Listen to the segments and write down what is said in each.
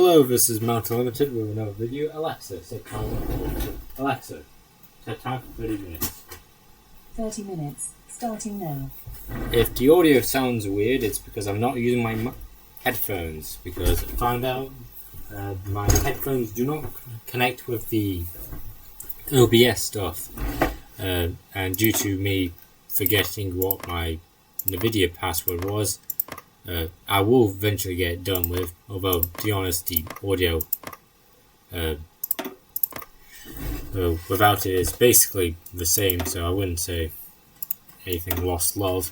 Hello, this is Mount Unlimited with another video. Alexa, set time for 30 minutes. 30 minutes, starting now. If the audio sounds weird, it's because I'm not using my headphones, because I found out my headphones do not connect with the OBS stuff, and due to me forgetting what my NVIDIA password was, I will eventually get it done with, although to be honest the audio without it is basically the same, so I wouldn't say anything lost love.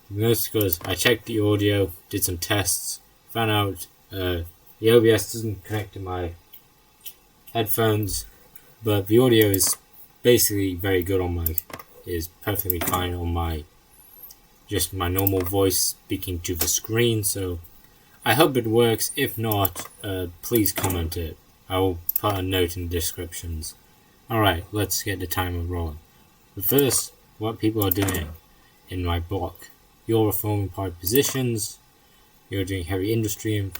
Most because I checked the audio, did some tests, found out the OBS doesn't connect to my headphones, but the audio is basically very good on is perfectly fine on my normal voice speaking to the screen, so I hope it works. If not, please comment it. I will put a note in the descriptions. Alright, let's get the timer rolling. But first, what people are doing in my block. You're reforming party positions, you're doing heavy industry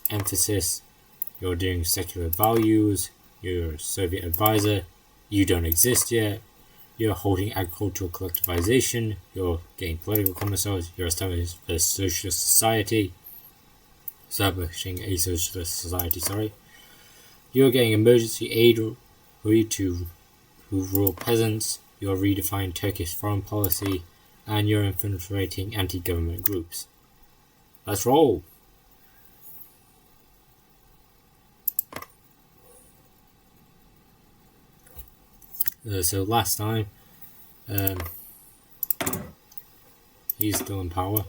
emphasis, you're doing secular values, you're a Soviet advisor, you don't exist yet, you're holding agricultural collectivization, you're getting political commissars, you're establishing a socialist society, you're getting emergency aid to rural peasants, you're redefining Turkish foreign policy, and you're infiltrating anti-government groups. Let's roll! So last time, he's still in power.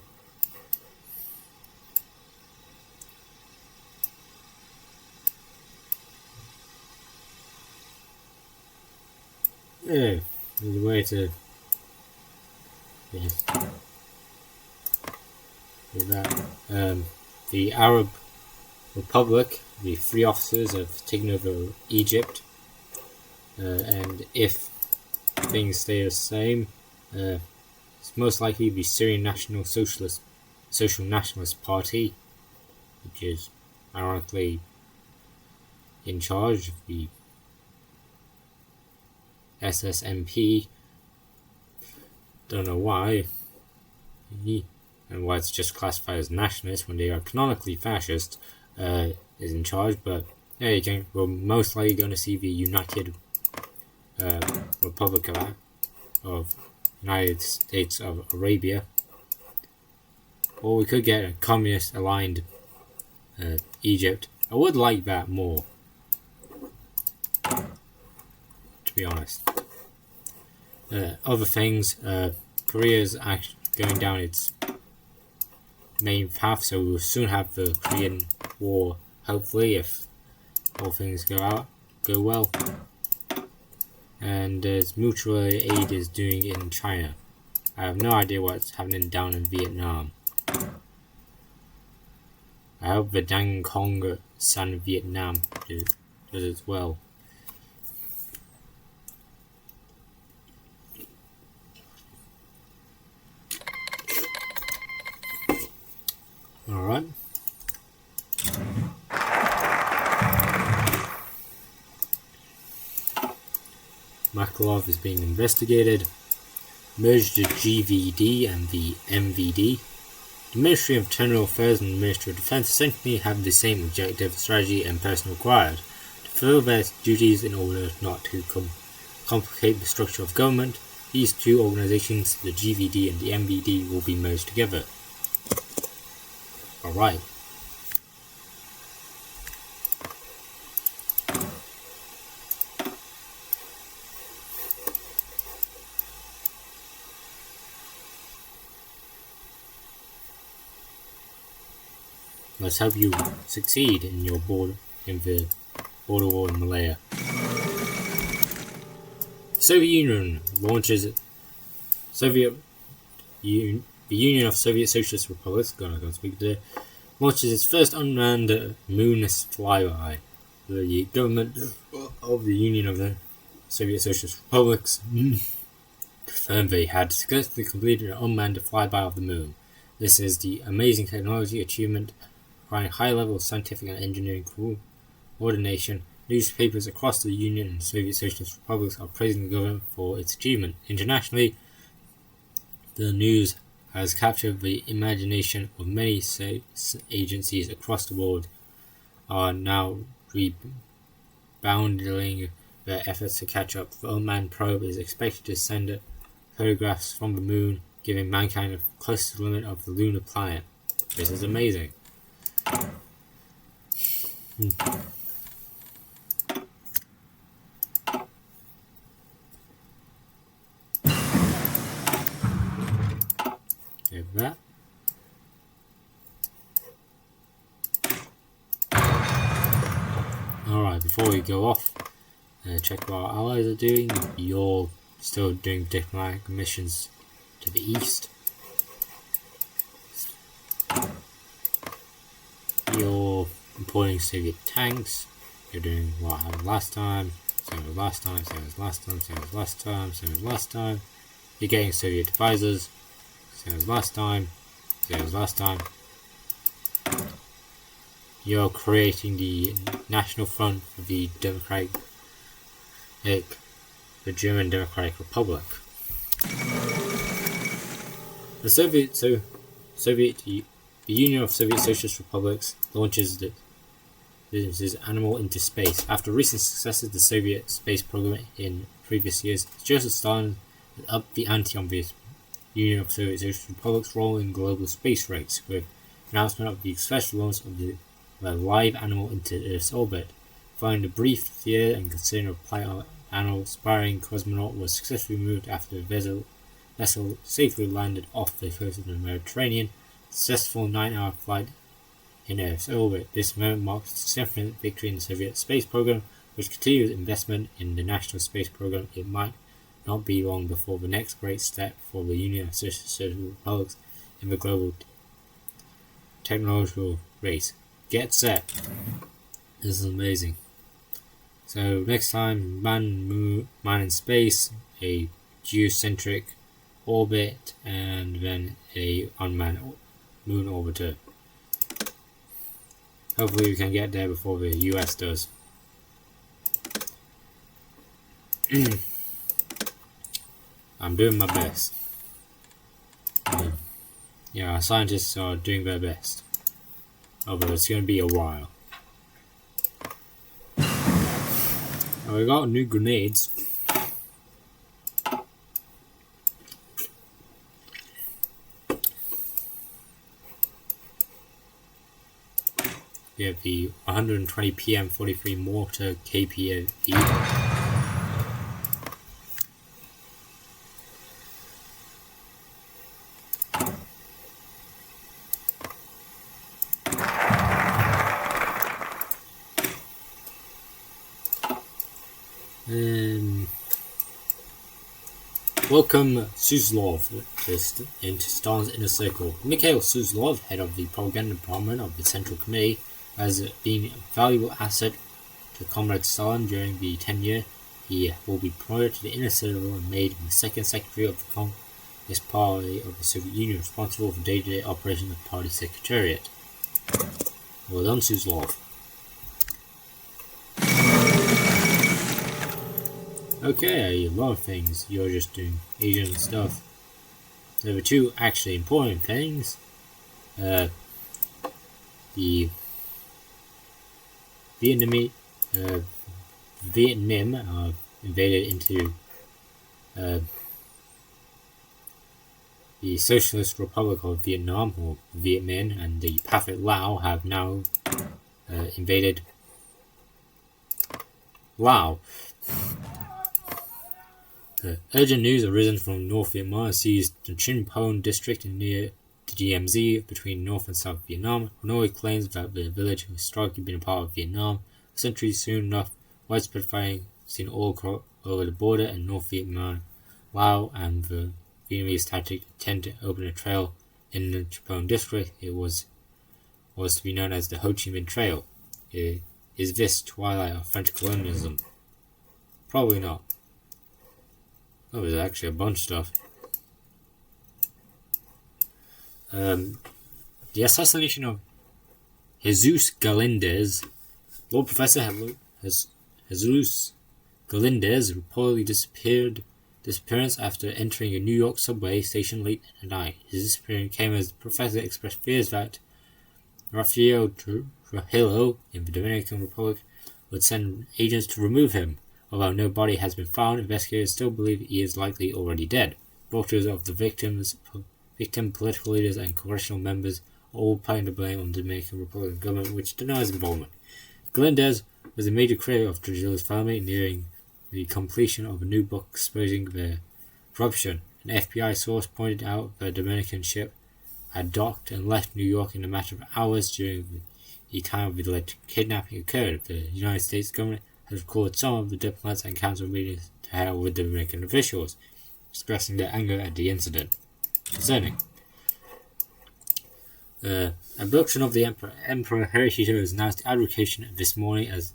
Yeah, there's a way to do that. The Arab Republic, the free officers have taken over Egypt. And if things stay the same, it's most likely the Syrian Social Nationalist Party, which is ironically in charge of the SSMP. Don't know why, and why it's just classified as nationalist when they are canonically fascist, is in charge. But there you go. We're most likely going to see the United Republic of United States of Arabia, or we could get a communist aligned Egypt. I would like that more, to be honest. Other things, Korea's actually going down its main path, so we'll soon have the Korean War, hopefully, if all things go well. And as mutual aid is doing in China. I have no idea what's happening down in Vietnam. I hope the Dang Kong San Vietnam does as well. Alright. Makarov is being investigated. Merged the GVD and the MVD. The Ministry of Internal Affairs and the Ministry of Defense essentially have the same objective, strategy, and person required to fulfill their duties in order not to complicate the structure of government. These two organizations, the GVD and the MVD, will be merged together. Alright. Let's help you succeed in your border war in Malaya. Soviet Union launches the Union of Soviet Socialist Republics. Launches its first unmanned moon flyby. The government of the Union of the Soviet Socialist Republics confirmed they had successfully completed an unmanned flyby of the moon. This is the amazing technology achievement requiring high level of scientific and engineering coordination. Newspapers across the Union and Soviet Socialist republics are praising the government for its achievement. Internationally, the news has captured the imagination of many agencies across the world, are now rebounding their efforts to catch up. The unmanned probe is expected to send photographs from the moon, giving mankind a close to the limit of the lunar planet. This is amazing. Give that. Alright, before we go off, check what our allies are doing. You're still doing diplomatic missions to the east. You're importing Soviet tanks. You're doing what happened last time. Same as last time, same as last time, same as last time, same as last time. You're getting Soviet advisors. Same as last time, same as last time. You're creating the National Front for the German Democratic Republic. The Union of Soviet Socialist Republics launches this animal into space. After recent successes of the Soviet space program in previous years, Joseph Stalin upped the ante on the Union of Soviet Socialist Republics' role in global space race, with announcement of the special launch of the live animal into Earth's orbit. Following a brief fear and considering a flight animal, aspiring cosmonaut was successfully moved after the vessel safely landed off the coast of the Mediterranean. Successful 9-hour flight in Earth's orbit. This moment marks a significant victory in the Soviet space program, which continues investment in the national space program. It might not be long before the next great step for the Union of Socialist Republics in the global technological race. Get set. This is amazing. So next time, man in space, a geocentric orbit, and then a unmanned moon orbiter. Hopefully we can get there before the US does. I'm doing my best. Yeah, our scientists are doing their best. Although it's going to be a while. Oh, we got new grenades. We have the 120 PM43 mortar KPV. Welcome Suslov into Stalin's inner circle. Mikhail Suslov, head of the propaganda department of the Central Committee, has been a valuable asset to Comrade Stalin during the tenure. He will be promoted to the inner circle and made the second secretary of the Communist Party of the Soviet Union, responsible for day-to-day operations of the party secretariat. Well done, Suslov. Okay, a lot of things. You're just doing Asian stuff. There were two actually important things. The Vietnam invaded into the Socialist Republic of Vietnam, or Viet Minh, and the Pathet Lao have now invaded Laos. Urgent news arisen from North Vietnam seized the Chin Pon district near the DMZ between North and South Vietnam. Hanoi claims that the village has historically been a part of Vietnam. A century soon enough, widespread fighting seen all over the border, and North Vietnam, Lao, and the Vietnamese tactic tend to open a trail in the Chin Pon district. It was to be known as the Ho Chi Minh Trail. Is this twilight of French colonialism? Probably not. Oh, there's actually a bunch of stuff. The assassination of Jesus Galindez, Lord Professor Jesus Galindez reportedly disappearance after entering a New York subway station late at night. His disappearance came as the professor expressed fears that Rafael Trujillo in the Dominican Republic would send agents to remove him. Although no body has been found, investigators still believe he is likely already dead. Daughters of the victim, political leaders, and congressional members are all putting the blame on the Dominican Republican government, which denies involvement. Galindez was a major critic of Trujillo's family, nearing the completion of a new book exposing their corruption. An FBI source pointed out that a Dominican ship had docked and left New York in a matter of hours during the time the alleged kidnapping occurred. The United States government has recalled some of the diplomats and council meetings to held with Dominican officials, expressing their anger at the incident. Concerning abduction of the Emperor Hirohito has announced abdication this morning as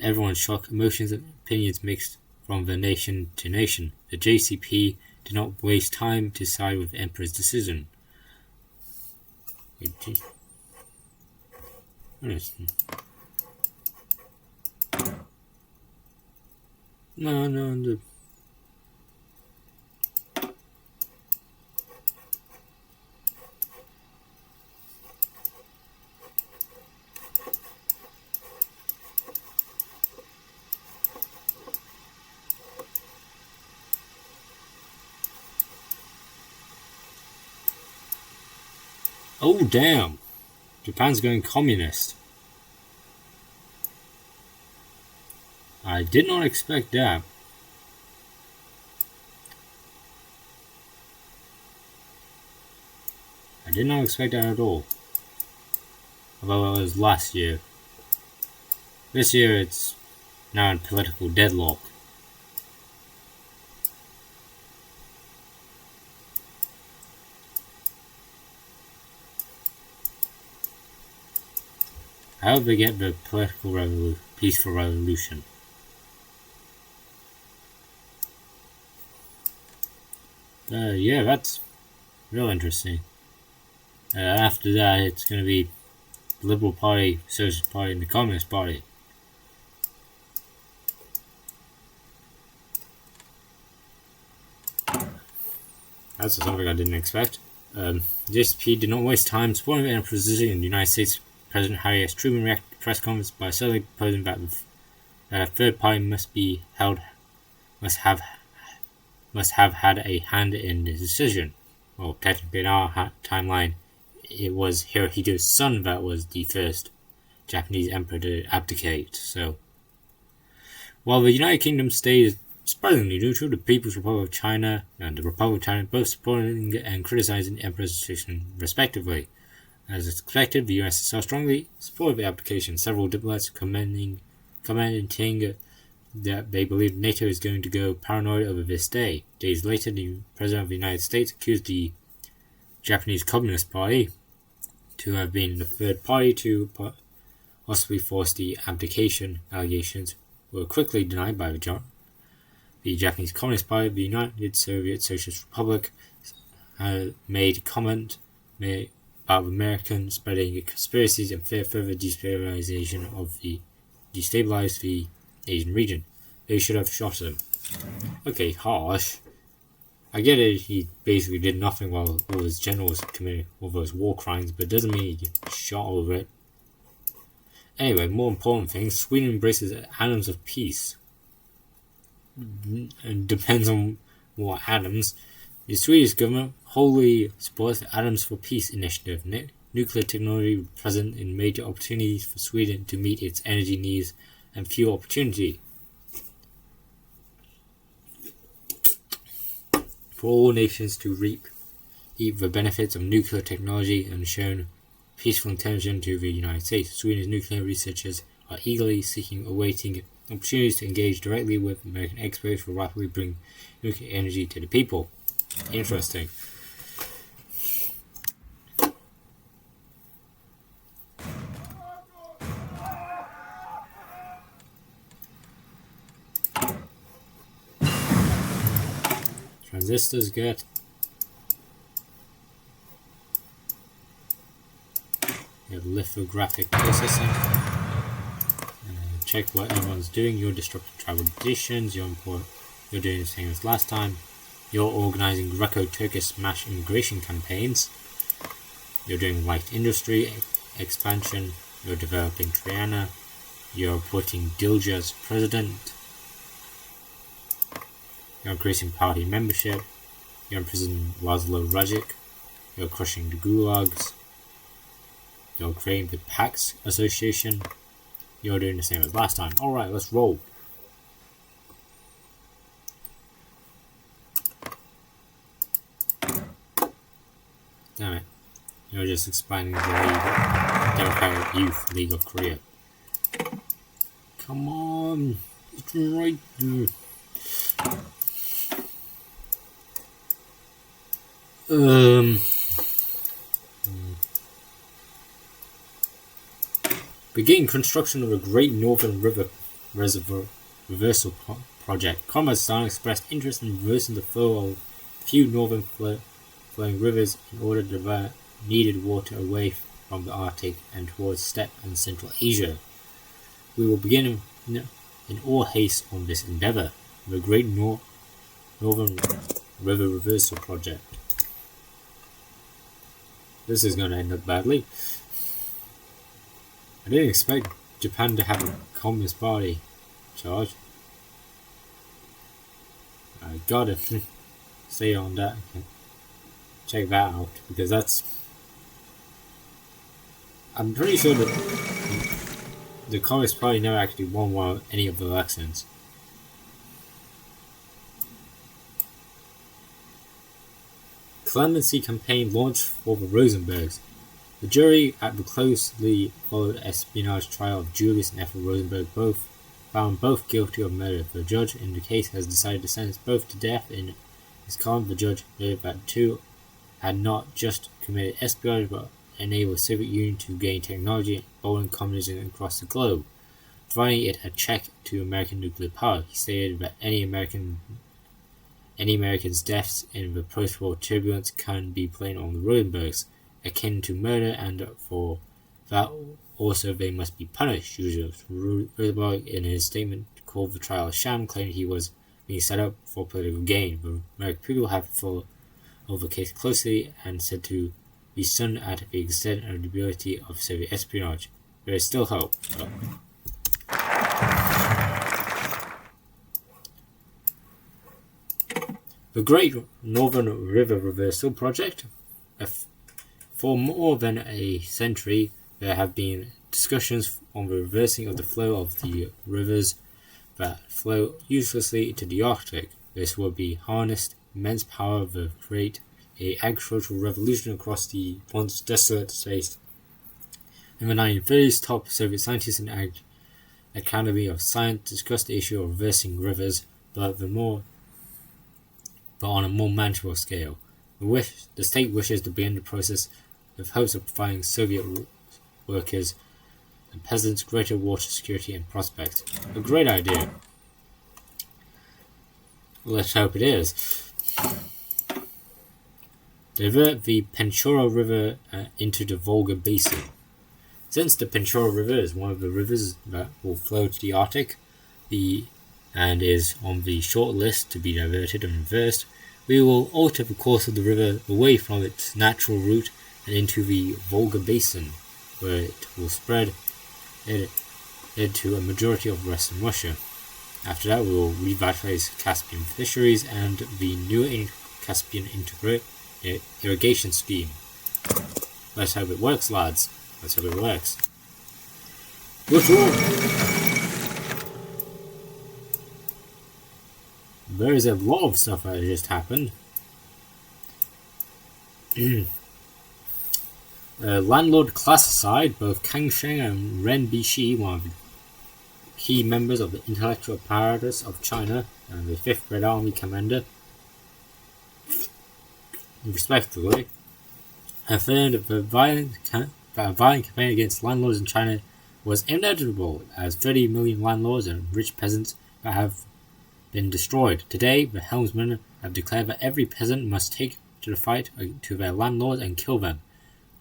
everyone's shocked, emotions and opinions mixed from the nation to nation. The JCP did not waste time to side with the Emperor's decision. No. Oh, damn. Japan's going communist. I did not expect that. I did not expect that at all. Although it was last year. This year it's now in political deadlock. I hope they get the peaceful revolution. Yeah, that's real interesting. After that, it's going to be the Liberal Party, Socialist Party, and the Communist Party. That's something I didn't expect. JSP did not waste time supporting the Emperor's decision in the United States. President Harry S. Truman reacted to the press conference by suddenly proposing that a third party must have had a hand in the decision. Well, technically in our timeline, it was Hirohito's son that was the first Japanese emperor to abdicate. So, while the United Kingdom stayed surprisingly neutral, the People's Republic of China and the Republic of China both supporting and criticizing the emperor's decision, respectively. As expected, the USSR strongly supported the abdication. Several diplomats commenting that they believe NATO is going to go paranoid over this day. Days later, the President of the United States accused the Japanese Communist Party to have been the third party to possibly force the abdication. Allegations were quickly denied by the Japanese Communist Party. The United Soviet Socialist Republic made comment about Americans spreading conspiracies and fear further destabilize the Asian region. They should have shot him. Okay, harsh. I get it, he basically did nothing while all his generals committed all those war crimes, but it doesn't mean he gets shot over it. Anyway, more important things, Sweden embraces atoms of peace. It depends on what atoms. The Swedish government wholly supports the Atoms for Peace initiative. Nuclear technology will present in major opportunities for Sweden to meet its energy needs and fuel opportunity. For all nations to reap the benefits of nuclear technology and shown peaceful intention to the United States. Sweden's nuclear researchers are eagerly awaiting opportunities to engage directly with American experts who will rapidly bring nuclear energy to the people. Interesting. Transistors get lithium. infographic processing. Check what everyone's doing. You're disrupting travel traditions. You're doing the same as last time. You're organising Greco-Turkish smash immigration campaigns. You're doing light industry expansion. You're developing Triana. You're appointing Dilja as president. You're increasing party membership. You're imprisoning Laszlo Rajic. You're crushing the gulags. You're creating the PAX Association. You're doing the same as last time. Alright, let's roll. Damn it. You're just expanding the Democratic Youth League of Korea. Come on. It's right there. Begin construction of a Great Northern River Reservoir Reversal Project. Kazakhstan expressed interest in reversing the flow of few northern flowing rivers in order to divert needed water away from the Arctic and towards steppe and Central Asia. We will begin in all haste on this endeavour, the Great Northern River Reversal Project. This is going to end up badly. I didn't expect Japan to have a Communist Party charge. I gotta say on that. Check that out, because that's... I'm pretty sure that the Communist Party never actually won any of the elections. Clemency campaign launched for the Rosenbergs. The jury at the closely followed espionage trial of Julius and Ethel Rosenberg found both guilty of murder. The judge in the case has decided to sentence both to death. In his column, the judge noted that the two had not just committed espionage but enabled the Soviet Union to gain technology and embolden communism across the globe, providing it a check to American nuclear power. He stated that any American's deaths in the post-war turbulence can be blamed on the Rosenbergs, akin to murder, and for that also they must be punished. Rosenberg, in his statement, called the trial a sham, claiming he was being set up for political gain. The American people have followed the case closely and said to be stunned at the extent and ability of Soviet espionage. There is still hope. The Great Northern River Reversal Project. For more than a century, there have been discussions on the reversing of the flow of the rivers that flow uselessly into the Arctic. This would be harnessed immense power to create an agricultural revolution across the once desolate space. In the 1930s, top Soviet scientists in the Academy of Science discussed the issue of reversing rivers, but on a more manageable scale. The state wishes to begin the process with hopes of providing Soviet workers and peasants greater water security and prospects. A great idea. Let's hope it is. Divert the Penchoro River into the Volga Basin. Since the Penchoro River is one of the rivers that will flow to the Arctic and is on the short list to be diverted and reversed, we will alter the course of the river away from its natural route and into the Volga Basin, where it will spread into a majority of western Russia. After that, we will revitalize Caspian fisheries and the new Caspian irrigation scheme. Let's hope it works, lads. Let's hope it works. Good luck! There is a lot of stuff that just happened. Landlord classified both Kang Sheng and Ren Bishi, one of the key members of the intellectual apparatus of China and the 5th Red Army commander, respectively, affirmed that a violent campaign against landlords in China was inevitable, as 30 million landlords and rich peasants that have been destroyed. Today, the helmsmen have declared that every peasant must take to the fight to their landlords and kill them.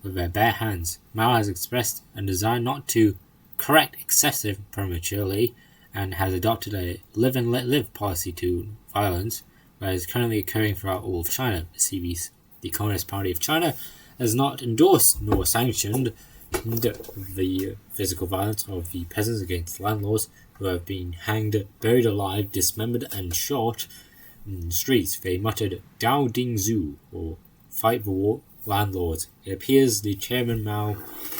with their bare hands. Mao has expressed a desire not to correct excessive prematurely and has adopted a live and let live policy to violence, that is currently occurring throughout all of China. The Communist Party of China has not endorsed nor sanctioned the physical violence of the peasants against landlords who have been hanged, buried alive, dismembered, and shot in the streets. They muttered "Dao Ding Zu," or "Fight the landlords." It appears the chairman Mao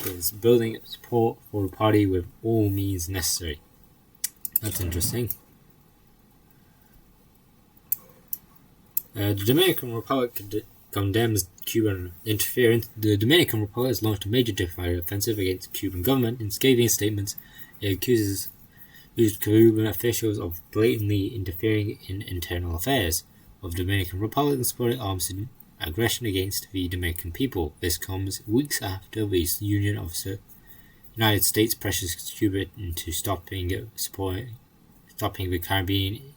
is building support for the party with all means necessary. That's interesting. The Dominican Republic condemns Cuban interference. The Dominican Republic has launched a major diplomatic offensive against the Cuban government. In scathing statements, it accuses Cuban officials of blatantly interfering in internal affairs of the Dominican Republic and supporting arms aggression against the Dominican people. This comes weeks after the Union of the United States pressures Cuba into stopping the Caribbean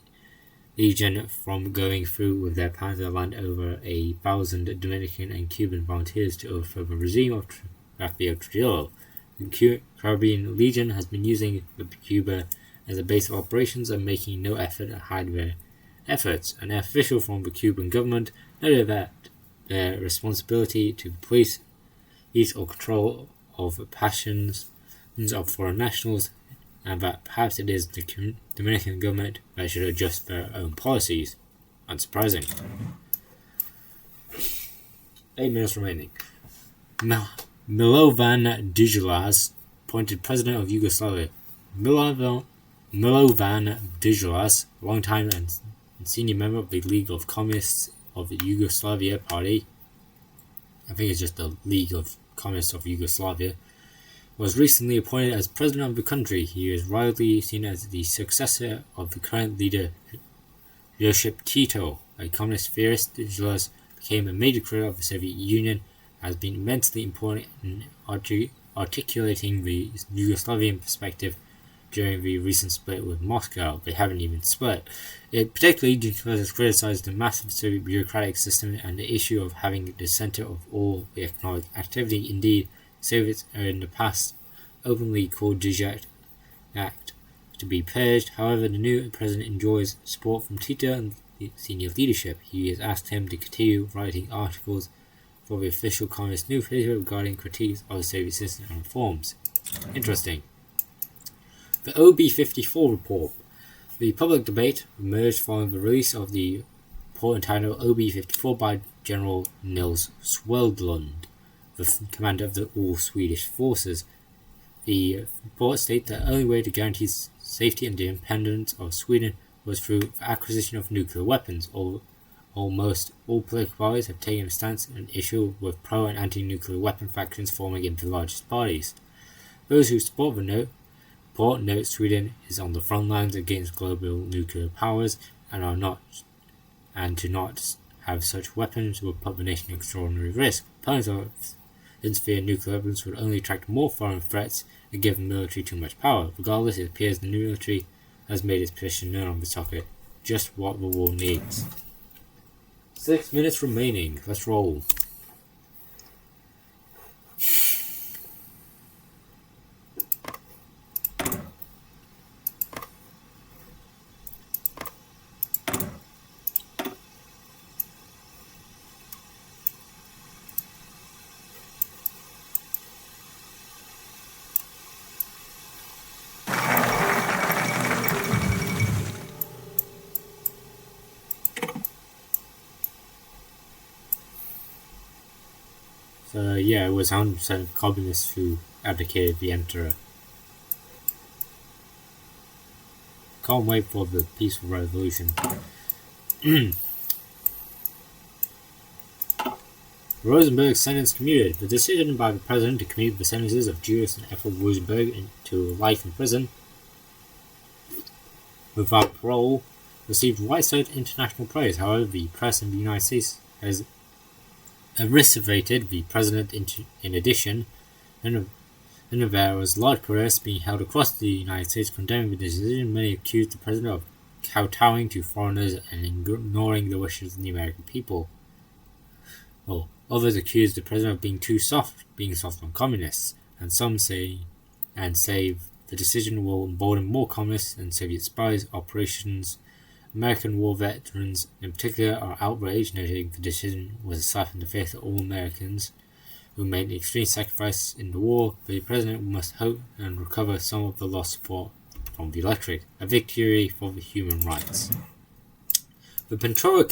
Legion from going through with their plans to land over 1,000 Dominican and Cuban volunteers to overthrow the regime of Rafael Trujillo. The Caribbean Legion has been using Cuba as a base of operations and making no effort to hide their efforts. An official from the Cuban government noted that their responsibility to police or control of passions of foreign nationals, and that perhaps it is the Dominican government that should adjust their own policies. Unsurprising. 8 minutes remaining. Milovan Djilas, appointed president of Yugoslavia. Milovan Djilas, longtime and senior member of the League of Communists of the Yugoslavia Party, I think it's just the League of Communists of Yugoslavia, was recently appointed as president of the country. He is widely seen as the successor of the current leader, Josip Tito. A communist theorist, Djilas became a major critic of the Soviet Union, has been immensely important in articulating the Yugoslavian perspective during the recent split with Moscow. They haven't even split. It particularly has criticized the massive Soviet bureaucratic system and the issue of having the center of all the economic activity. Indeed, Soviets are in the past openly called Djizak Act to be purged. However, the new president enjoys support from Tito and the senior leadership. He has asked him to continue writing articles for the official communist newspaper regarding critiques of the Soviet system and reforms. Interesting. The OB54 report. The public debate emerged following the release of the report entitled OB54 by General Nils Swedlund, the commander of the all-Swedish forces. The report states that the only way to guarantee safety and the independence of Sweden was through the acquisition of nuclear weapons. Almost all political parties have taken a stance on an issue with pro- and anti-nuclear weapon factions forming into the largest parties. Those who support the report note Sweden is on the front lines against global nuclear powers and to not have such weapons would put the nation in extraordinary risk. Opponents of interfere nuclear weapons would only attract more foreign threats and give the military too much power. Regardless, it appears the new military has made its position known on the topic. Just what the war needs. 6 minutes remaining. Let's roll. So yeah, it was 100% communists who abdicated the emperor. Can't wait for the peaceful revolution. Rosenberg sentence commuted. The decision by the president to commute the sentences of Julius and Ethel Rosenberg to life in prison without parole received widespread international praise. However, the press in the United States has eviscerated the president. In addition, and there was large protests being held across the United States condemning the decision. Many accused the president of kowtowing to foreigners and ignoring the wishes of the American people. Well, Others accuse the president of being soft on communists, and some say the decision will embolden more communists and Soviet spies operations. American war veterans in particular are outraged, noting the decision was a slap in the face of all Americans who made extreme sacrifice in the war, but the president must hope and recover some of the lost support from the electorate, a victory for the human rights. The Penchoro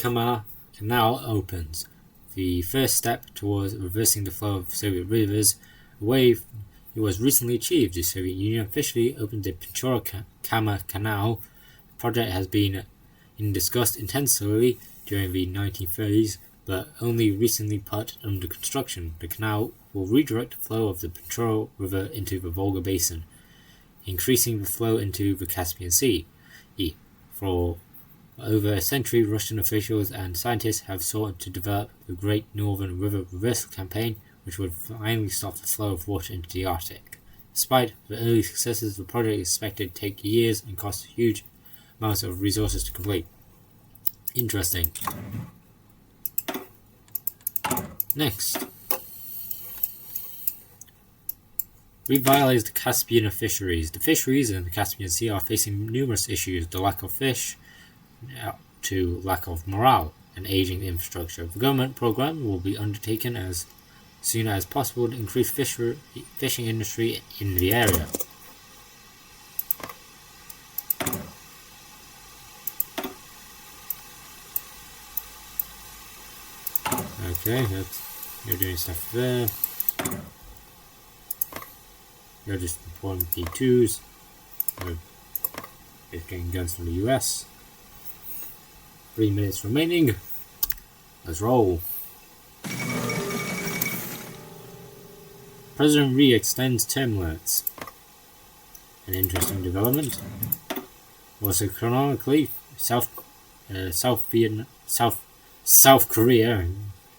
Canal opens, the first step towards reversing the flow of Soviet rivers. A wave was recently achieved. The Soviet Union officially opened the Penchoro Canal. The project has been discussed intensively during the 1930s, but only recently put under construction. The canal will redirect the flow of the Penchoro River into the Volga Basin, increasing the flow into the Caspian Sea. For over a century, Russian officials and scientists have sought to develop the Great Northern River Reversal Campaign, which would finally stop the flow of water into the Arctic. Despite the early successes, the project is expected to take years and cost huge amounts of resources to complete. Interesting. Next. Revitalize the Caspian fisheries. The fisheries in the Caspian Sea are facing numerous issues: the lack of fish, to lack of morale, and aging infrastructure. The government program will be undertaken as soon as possible to increase fishing industry in the area. Okay, you're doing stuff there. You're just importing P2s. It's getting guns from the US. 3 minutes remaining. Let's roll. President re-extends term limits. An interesting development. Also, chronologically, South Korea,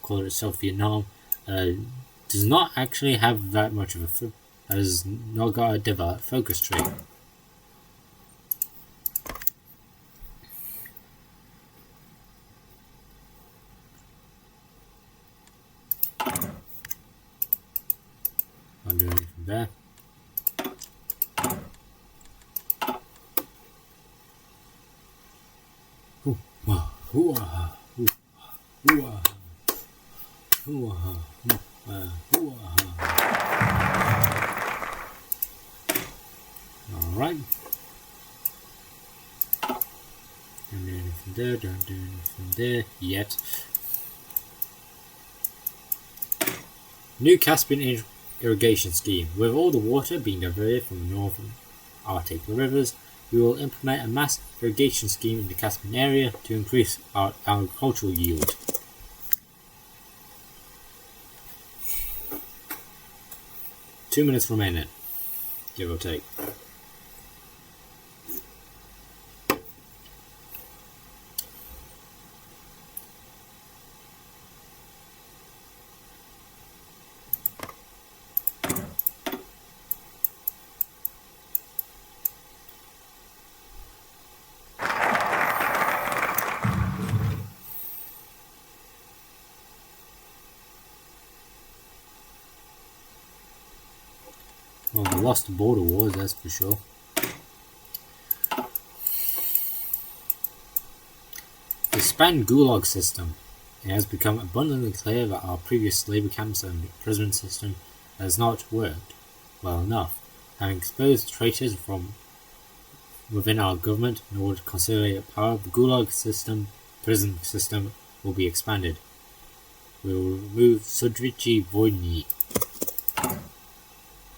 call it South Vietnam, does not actually have that much of has not got a developed focus tree. I'll do anything there. Alright. Don't do anything there, don't do anything there yet. New Caspian irrigation scheme. With all the water being diverted from the northern Arctic rivers, we will implement a mass irrigation scheme in the Caspian area to increase our agricultural yield. Two minutes remaining, give or take. Well, we lost the border wars, that's for sure. Expand Gulag system. It has become abundantly clear that our previous labor camps and prison system has not worked well enough. Having exposed traitors from within our government in order to consolidate power, the Gulag prison system will be expanded. We will remove CWIC Voyny,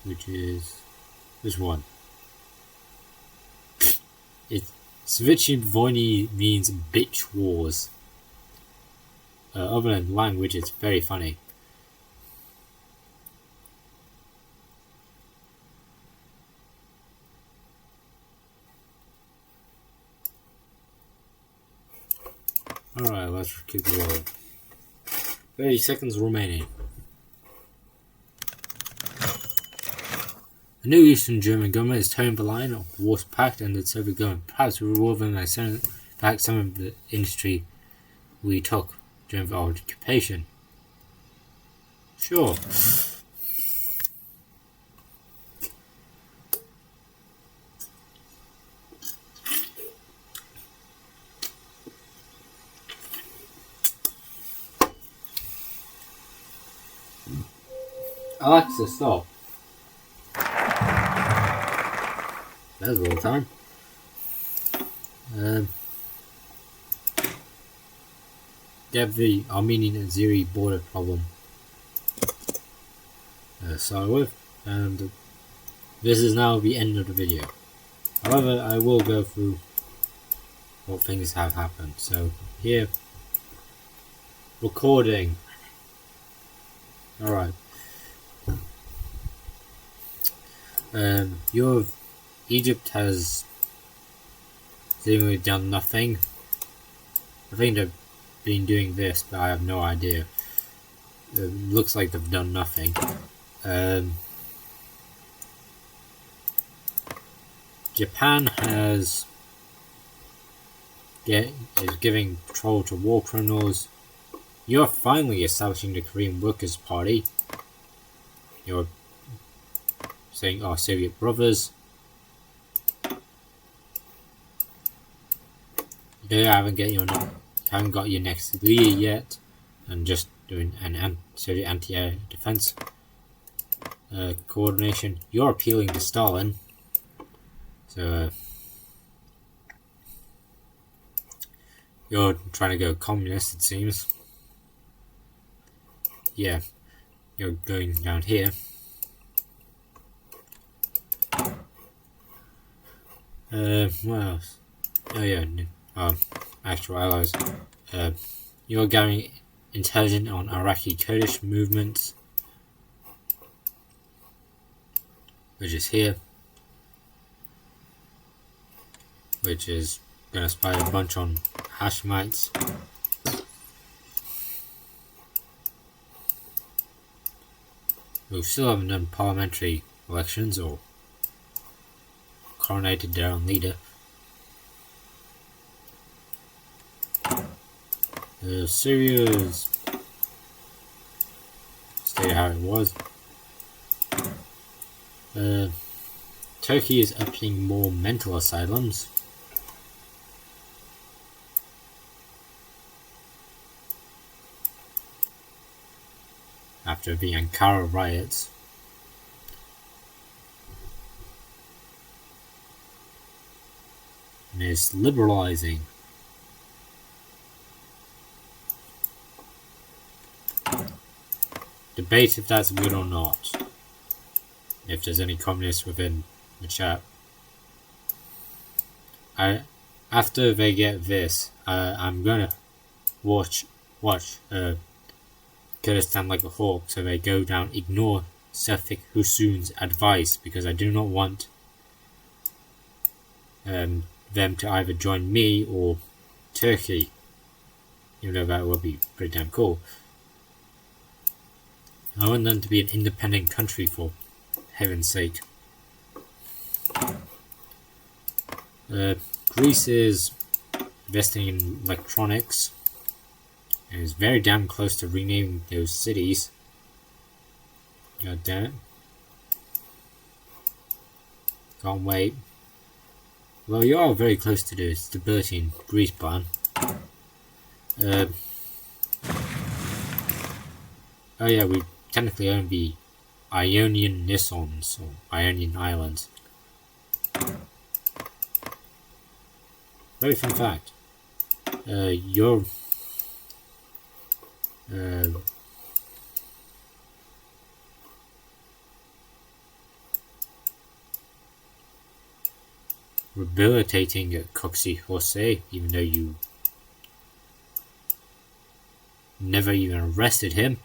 which is this one. CWIC Voyny means bitch wars. Other than language, it's very funny. Alright, let's keep rolling. 30 seconds remaining. The new Eastern German government is towing the line of the Warsaw Pact and the Soviet government, perhaps to reward them by sending back some of the industry we took during the occupation. Sure. Alexa, stop. That's all the time. They have the Armenian and Azeri border problem. Start with, and this is now the end of the video. However, I will go through what things have happened. So here, recording. Alright. Egypt has seemingly done nothing. I think they've been doing this, but I have no idea. It looks like they've done nothing. Japan is giving patrol to war criminals. You're finally establishing the Korean Workers' Party. You're saying our Soviet brothers. You haven't got your next leader yet, and just doing an Soviet anti-air defense coordination. You're appealing to Stalin, so you're trying to go communist, it seems. Yeah, you're going down here. What else? Oh yeah, actual allies. You're gathering intelligence on Iraqi Kurdish movements, which is here, which is going to spy a bunch on Hashemites. We still haven't done parliamentary elections or coronated their own leader. Syria's stayed how it was. Turkey is opening more mental asylums. After the Ankara riots. And is liberalizing. Debate if that's good or not. If there's any communists within the chat. After they get this, I'm gonna watch Kurdistan like a hawk, so they go down, ignore Sefik Husun's advice, because I do not want them to either join me or Turkey, even though that would be pretty damn cool. I want them to be an independent country, for heaven's sake. Greece is investing in electronics and is very damn close to renaming those cities. God damn it. Can't wait. Well, you are very close to the stability in Greece plan. Oh yeah, we technically own the Ionian Nisons, or Ionian Islands. Very fun fact. Your rehabilitating CWIC, even though you never even arrested him.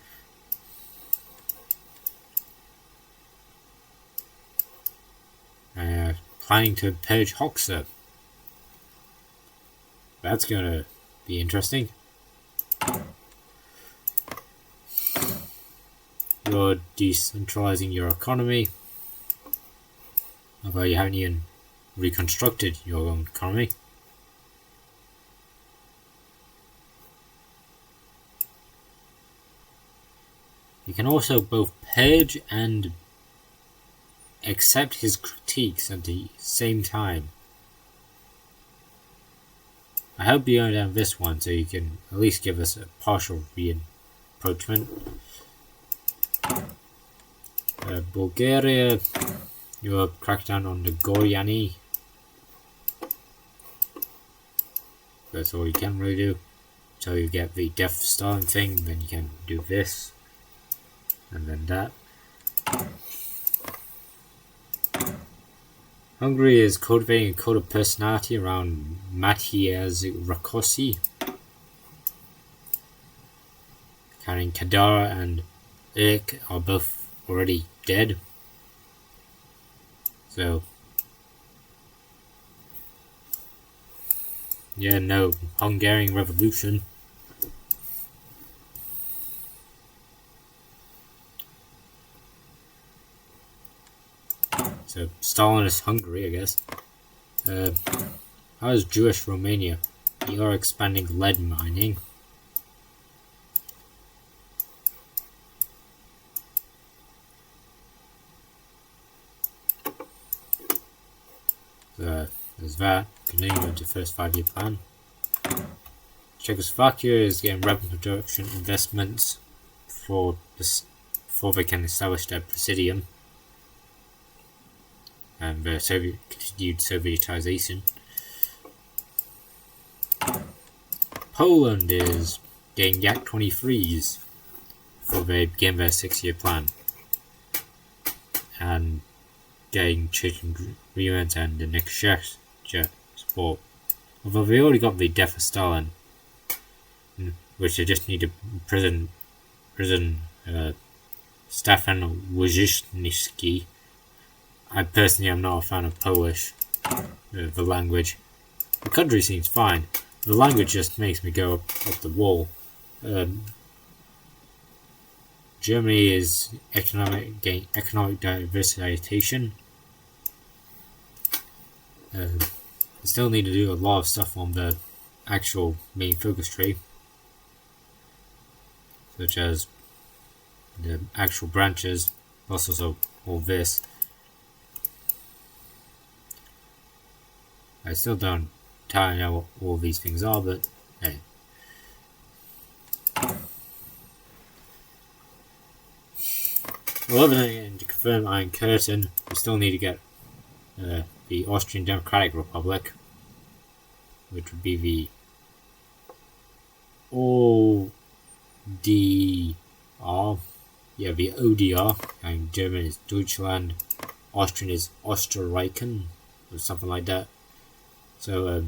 Planning to purge Hoxha. That's gonna be interesting. You're decentralizing your economy, although you haven't even reconstructed your own economy. You can also both purge and accept his critiques at the same time. I hope you understand this one so you can at least give us a partial reapproachment. Bulgaria, you crack down on the Goryani. That's all you can really do. Until you get the Death of Stalin thing, then you can do this. And then that. Hungary is cultivating a code of personality around Matthias Rakosi. Carrying Kadara and Irk are both already dead. So, yeah, no Hungarian Revolution. So, Stalin is Hungary, I guess. How is Jewish Romania? You are expanding lead mining. There's that. Continuing with the first 5-year plan. Czechoslovakia is getting weapon production investments before they can establish their presidium and their continued Sovietization. Poland is getting Yak 23s before they begin their 6-year plan and getting Chechen agreement and the next support. Although they already got the Death of Stalin, which they just need to prison Stefan Wojcicki. I personally am not a fan of Polish, the language. The country seems fine. The language just makes me go up the wall. Germany is economic diversification. They still need to do a lot of stuff on the actual main focus tree, such as the actual branches, plus also all this. I still don't entirely know what all these things are, but hey. Well, other than to confirm Iron Curtain, we still need to get the Austrian Democratic Republic, which would be the ODR. Yeah, the ODR. And German is Deutschland, Austrian is Österreichen, or something like that. So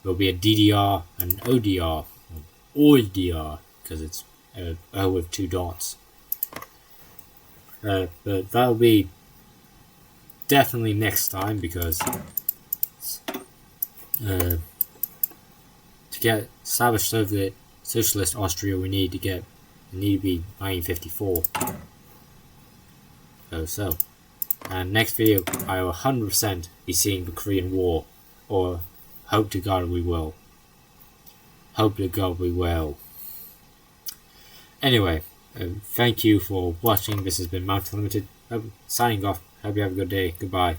there'll be a DDR and ODR, or ODR, because it's O with 2 dots. But that'll be definitely next time, because to get established Socialist Austria, we need to be 1954. So, and next video, I will 100% be seeing the Korean War, or hope to God we will. Hope to God we will. Anyway, thank you for watching. This has been Mountain Limited. Signing off. Hope you have a good day. Goodbye.